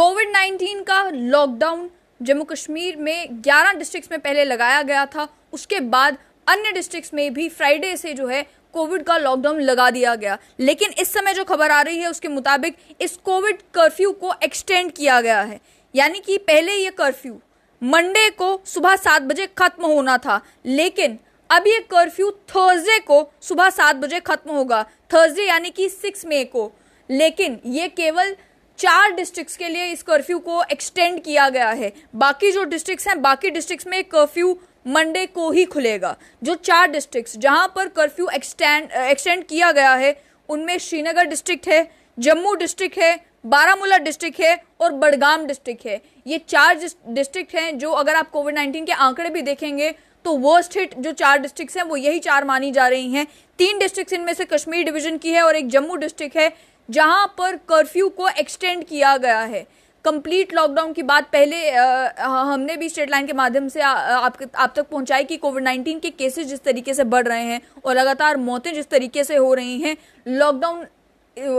कोविड-19 का लॉकडाउन जम्मू कश्मीर में 11 डिस्ट्रिक्ट्स में पहले लगाया गया था। उसके बाद अन्य डिस्ट्रिक्ट्स में भी फ्राइडे से जो है कोविड का लॉकडाउन लगा दिया गया। लेकिन इस समय जो खबर आ रही है उसके मुताबिक इस कोविड कर्फ्यू को एक्सटेंड किया गया है। यानी कि पहले ये कर्फ्यू मंडे को सुबह 7 बजे खत्म होना था, लेकिन अब ये कर्फ्यू थर्सडे को सुबह 7 बजे खत्म होगा। थर्सडे यानी कि 6 मई को। लेकिन ये केवल 4 डिस्ट्रिक्ट्स के लिए इस कर्फ्यू को एक्सटेंड किया गया है। बाकी जो डिस्ट्रिक्ट्स हैं, बाकी डिस्ट्रिक्ट्स में कर्फ्यू मंडे को ही खुलेगा। जो 4 डिस्ट्रिक्ट्स जहां पर कर्फ्यू एक्सटेंड किया गया है उनमें श्रीनगर डिस्ट्रिक्ट है, जम्मू डिस्ट्रिक्ट है, बारामूला डिस्ट्रिक्ट है और बडगाम डिस्ट्रिक्ट है। ये 4 डिस्ट्रिक्ट हैं जो अगर आप कोविड-19 के आंकड़े भी देखेंगे तो वर्स्ट हिट जो 4 डिस्ट्रिक्ट्स हैं वो यही 4 मानी जा रही हैं। 3 डिस्ट्रिक्ट्स इनमें से कश्मीर डिवीजन की है और एक जम्मू डिस्ट्रिक्ट है जहां पर कर्फ्यू को एक्सटेंड किया गया है। कंप्लीट लॉकडाउन की बात पहले हमने भी स्टेट लाइन के माध्यम से आप तक पहुंचाई कि कोविड-19 के केसेस जिस तरीके से बढ़ रहे हैं और लगातार मौतें जिस तरीके से हो रही हैं, lockdown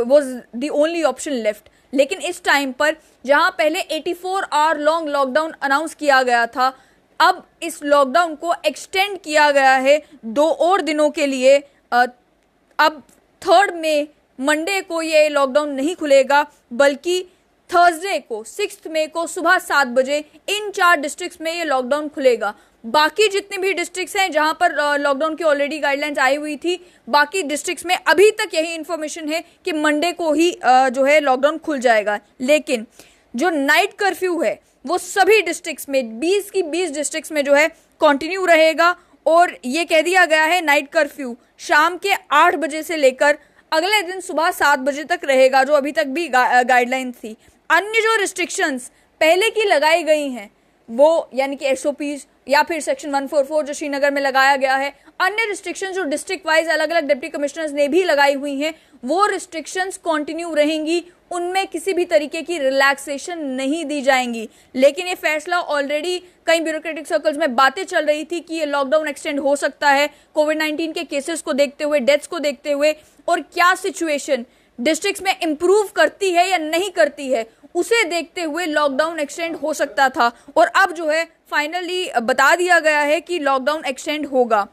was the only option left. लेकिन इस टाइम पर जहां पहले 84 आवर लॉन्ग लॉकडाउन अनाउंस किया गया था, अब इस लॉकडाउन को एक्सटेंड किया गया है 2 और दिनों के लिए। अब 3 मई मंडे को ये लॉकडाउन नहीं खुलेगा, बल्कि थर्सडे को 6 मई को सुबह 7 बजे इन 4 डिस्ट्रिक्ट्स में ये लॉकडाउन खुलेगा। बाकी जितने भी डिस्ट्रिक्ट्स हैं जहां पर लॉकडाउन की ऑलरेडी गाइडलाइंस आई हुई थी, बाकी डिस्ट्रिक्ट्स में अभी तक यही इन्फॉर्मेशन है कि मंडे को ही जो है लॉकडाउन खुल जाएगा। लेकिन जो नाइट कर्फ्यू है वो सभी डिस्ट्रिक्ट्स में 20 की 20 डिस्ट्रिक्ट्स में जो है कंटिन्यू रहेगा। और ये कह दिया गया है नाइट कर्फ्यू शाम के 8 बजे से लेकर अगले दिन सुबह 7 बजे तक रहेगा, जो अभी तक भी गाइडलाइन थी। अन्य जो रिस्ट्रिक्शंस पहले की लगाई गई हैं वो यानी कि एसओपीज या फिर सेक्शन 144 जो श्रीनगर में लगाया गया है, अन्य रिस्ट्रिक्शंस जो डिस्ट्रिक्ट वाइज अलग अलग डिप्टी कमिश्नर्स ने भी लगाई हुई हैं, वो रिस्ट्रिक्शंस कंटिन्यू रहेंगी। उनमें किसी भी तरीके की रिलैक्सेशन नहीं दी जाएंगी। लेकिन ये फैसला ऑलरेडी कई ब्यूरोक्रेटिक सर्कल्स में बातें चल रही थी कि ये लॉकडाउन एक्सटेंड हो सकता है कोविड-19 के केसेस को देखते हुए, डेथ्स को देखते हुए, और क्या सिचुएशन डिस्ट्रिक्ट्स में इंप्रूव करती है या नहीं करती है उसे देखते हुए लॉकडाउन एक्सटेंड हो सकता था। और अब जो है फाइनली बता दिया गया है कि लॉकडाउन एक्सटेंड होगा।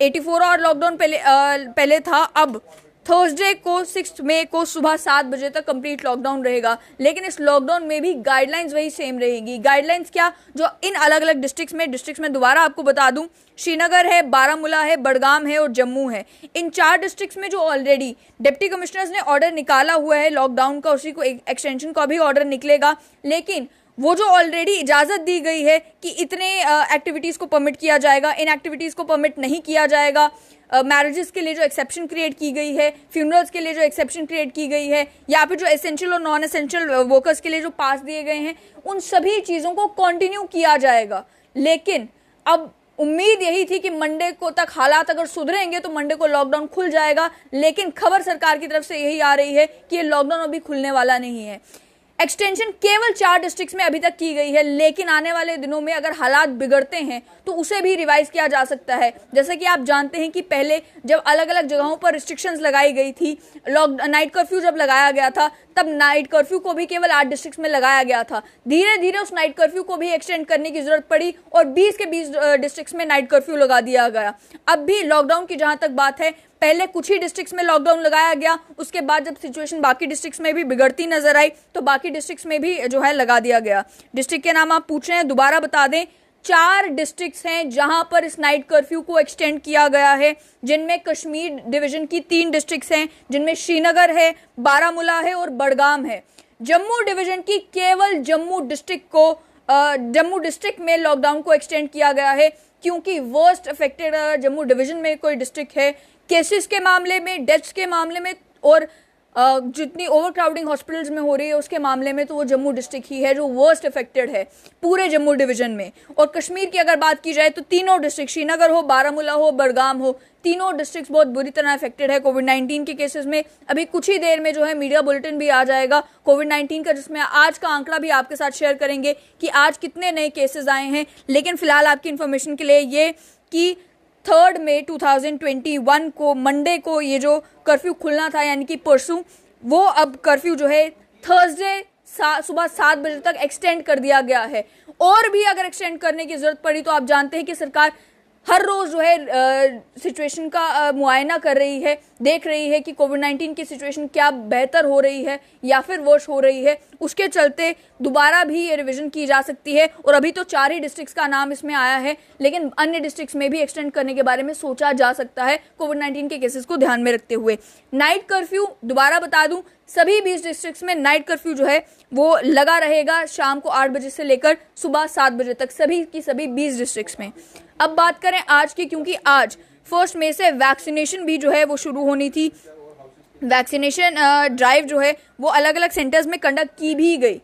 84 आवर लॉकडाउन पहले था, अब थर्सडे को 6 मई को सुबह 7 बजे तक कंप्लीट लॉकडाउन रहेगा। लेकिन इस लॉकडाउन में भी गाइडलाइंस वही सेम रहेगी। गाइडलाइंस क्या, जो इन अलग अलग डिस्ट्रिक्ट्स में दोबारा आपको बता दूं, श्रीनगर है, बारामूला है, बडगाम है और जम्मू है। इन 4 डिस्ट्रिक्ट्स में जो ऑलरेडी डिप्टी कमिश्नर्स ने ऑर्डर निकाला हुआ है लॉकडाउन का, उसी को एक्सटेंशन का भी ऑर्डर निकलेगा। लेकिन वो जो ऑलरेडी इजाज़त दी गई है कि इतने एक्टिविटीज़ को परमिट किया जाएगा, इन एक्टिविटीज़ को परमिट नहीं किया जाएगा। मैरिजेस के लिए जो एक्सेप्शन क्रिएट की गई है, फ्यूनरल्स के लिए जो एक्सेप्शन क्रिएट की गई है, या फिर जो एसेंशियल और नॉन एसेंशियल वर्कर्स के लिए जो पास दिए गए हैं, उन सभी चीज़ों को कंटिन्यू किया जाएगा। लेकिन अब उम्मीद यही थी कि मंडे को तक हालात अगर सुधरेंगे तो मंडे को लॉकडाउन खुल जाएगा। लेकिन खबर सरकार की तरफ से यही आ रही है कि ये लॉकडाउन अभी खुलने वाला नहीं है। एक्सटेंशन केवल 4 डिस्ट्रिक्ट्स में अभी तक की गई है, लेकिन आने वाले दिनों में अगर हालात बिगड़ते हैं तो उसे भी रिवाइज किया जा सकता है। जैसे कि आप जानते हैं कि पहले जब अलग अलग जगहों पर रिस्ट्रिक्शंस लगाई गई थी, नाइट कर्फ्यू जब लगाया गया था, तब नाइट कर्फ्यू को भी केवल 8 डिस्ट्रिक्ट्स में लगाया गया था। धीरे धीरे उस नाइट कर्फ्यू को भी एक्सटेंड करने की जरूरत पड़ी और 20 के 20 डिस्ट्रिक्ट्स में नाइट कर्फ्यू लगा दिया गया। अब भी लॉकडाउन की जहां तक बात है, पहले कुछ ही डिस्ट्रिक्ट्स में लॉकडाउन लगाया गया, उसके बाद जब सिचुएशन बाकी डिस्ट्रिक्ट्स में भी बिगड़ती नजर आई तो बाकी डिस्ट्रिक्ट्स में भी जो है लगा दिया गया। डिस्ट्रिक्ट के नाम आप पूछ रहे हैं, दोबारा बता दें, 4 डिस्ट्रिक्ट्स हैं जहां पर इस नाइट कर्फ्यू को एक्सटेंड किया गया है, जिनमें कश्मीर डिवीजन की 3 डिस्ट्रिक्ट्स हैं, जिनमें श्रीनगर है, बारामूला है और बडगाम है। जम्मू डिवीजन की केवल जम्मू डिस्ट्रिक्ट में लॉकडाउन को एक्सटेंड किया गया है, क्योंकि वर्स्ट अफेक्टेड जम्मू डिवीजन में कोई डिस्ट्रिक्ट है केसेस के मामले में, डेथ्स के मामले में और जितनी ओवरक्राउडिंग हॉस्पिटल्स में हो रही है उसके मामले में, तो वो जम्मू डिस्ट्रिक्ट ही है जो वर्स्ट अफेक्टेड है पूरे जम्मू डिवीजन में। और कश्मीर की अगर बात की जाए तो तीनों डिस्ट्रिक्ट, श्रीनगर हो, बारामूला हो, बडगाम हो, तीनों डिस्ट्रिक्ट्स बहुत बुरी तरह अफेक्टेड है कोविड-19 के केसेस में। अभी कुछ ही देर में जो है मीडिया बुलेटिन भी आ जाएगा कोविड-19 का, जिसमें आज का आंकड़ा भी आपके साथ शेयर करेंगे कि आज कितने नए केसेस आए हैं। लेकिन फिलहाल आपकी इन्फॉर्मेशन के लिए ये कि 3 मई 2021 को मंडे को ये जो कर्फ्यू खुलना था यानी कि परसों, वो अब कर्फ्यू जो है थर्सडे सुबह 7 बजे तक एक्सटेंड कर दिया गया है। और भी अगर एक्सटेंड करने की जरूरत पड़ी तो आप जानते हैं कि सरकार हर रोज जो है सिचुएशन का मुआयना कर रही है, देख रही है कि कोविड-19 की सिचुएशन क्या बेहतर हो रही है या फिर वर्स हो रही है। उसके चलते दोबारा भी ये रिवीजन की जा सकती है। और अभी तो 4 ही डिस्ट्रिक्ट्स का नाम इसमें आया है, लेकिन अन्य डिस्ट्रिक्ट्स में भी एक्सटेंड करने के बारे में सोचा जा सकता है कोविड-19 के केसेस को ध्यान में रखते हुए। नाइट कर्फ्यू दोबारा बता दूं, सभी 20 डिस्ट्रिक्ट्स में नाइट कर्फ्यू जो है वो लगा रहेगा शाम को 8 बजे से लेकर सुबह 7 बजे तक, सभी की सभी 20 डिस्ट्रिक्ट्स में। अब बात करें आज की, क्योंकि आज 1 मई से वैक्सीनेशन भी जो है वो शुरू होनी थी। वैक्सीनेशन ड्राइव जो है वो अलग अलग सेंटर्स में कंडक्ट की भी गई,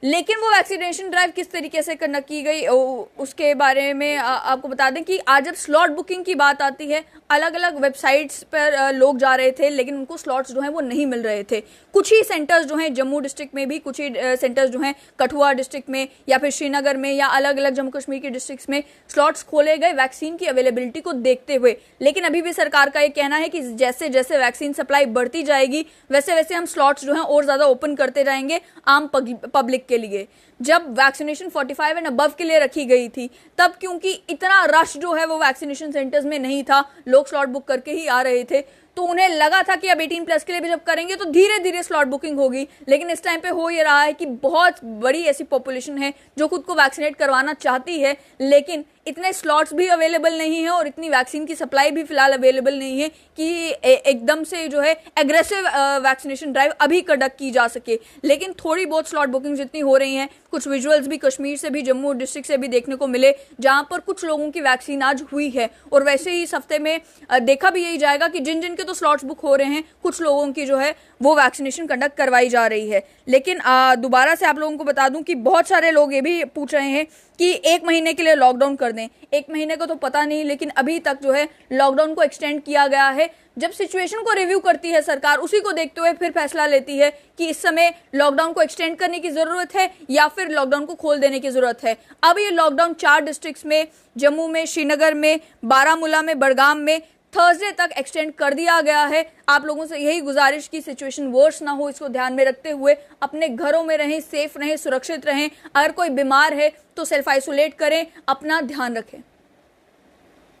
लेकिन वो वैक्सीनेशन ड्राइव किस तरीके से कंडक्ट की गई उसके बारे में आपको बता दें कि आज जब स्लॉट बुकिंग की बात आती है, अलग अलग वेबसाइट्स पर लोग जा रहे थे, लेकिन उनको स्लॉट्स जो हैं वो नहीं मिल रहे थे। कुछ ही सेंटर्स जो हैं जम्मू डिस्ट्रिक्ट में भी, कुछ ही सेंटर्स जो हैं कठुआ डिस्ट्रिक्ट में या फिर श्रीनगर में या अलग अलग जम्मू कश्मीर के डिस्ट्रिक्ट्स में स्लॉट्स खोले गए वैक्सीन की अवेलेबिलिटी को देखते हुए। लेकिन अभी भी सरकार का ये कहना है कि जैसे जैसे वैक्सीन सप्लाई बढ़ती जाएगी वैसे वैसे हम स्लॉट्स जो हैं और ज़्यादा ओपन करते जाएंगे आम पब्लिक के लिए। जब वैक्सीनेशन 45 एंड अबव के लिए रखी गई थी तब क्योंकि इतना रश जो है वो वैक्सीनेशन सेंटर्स में नहीं था, लोग स्लॉट बुक करके ही आ रहे थे, तो उन्हें लगा था कि अब 18+ के लिए भी जब करेंगे तो धीरे धीरे स्लॉट बुकिंग होगी। लेकिन इस टाइम पे हो ये रहा है कि बहुत बड़ी ऐसी पॉपुलेशन है जो खुद को वैक्सीनेट करवाना चाहती है, लेकिन इतने स्लॉट्स भी अवेलेबल नहीं है और इतनी वैक्सीन की सप्लाई भी फिलहाल अवेलेबल नहीं है कि एकदम से जो है एग्रेसिव वैक्सीनेशन ड्राइव अभी कंडक्ट की जा सके। लेकिन थोड़ी बहुत स्लॉट बुकिंग्स इतनी हो रही हैं, कुछ विजुअल्स भी कश्मीर से भी, जम्मू डिस्ट्रिक्ट से भी देखने को मिले, जहां पर कुछ लोगों की वैक्सीन आज हुई है। और वैसे ही इस हफ्ते में देखा भी यही जाएगा कि जिन जिन के तो स्लॉट्स बुक हो रहे हैं, कुछ लोगों की जो है वो वैक्सीनेशन कंडक्ट करवाई जा रही है। लेकिन दोबारा से आप लोगों को बता दूं कि बहुत सारे लोग ये भी पूछ रहे हैं कि 1 महीने के लिए लॉकडाउन कर दें। 1 महीने को तो पता नहीं, लेकिन अभी तक जो है लॉकडाउन को एक्सटेंड किया गया है। जब सिचुएशन को रिव्यू करती है सरकार, उसी को देखते हुए फिर फैसला लेती है कि इस समय लॉकडाउन को एक्सटेंड करने की जरूरत है या फिर लॉकडाउन को खोल देने की जरूरत है। अब ये लॉकडाउन 4 डिस्ट्रिक्ट्स में, जम्मू में, श्रीनगर में, बारामूला में, बड़गाम में थर्सडे तक एक्सटेंड कर दिया गया है। आप लोगों से यही गुजारिश की सिचुएशन वर्स ना हो, इसको ध्यान में रखते हुए अपने घरों में रहें, सेफ रहें, सुरक्षित रहें। अगर कोई बीमार है तो सेल्फ आइसोलेट करें, अपना ध्यान रखें।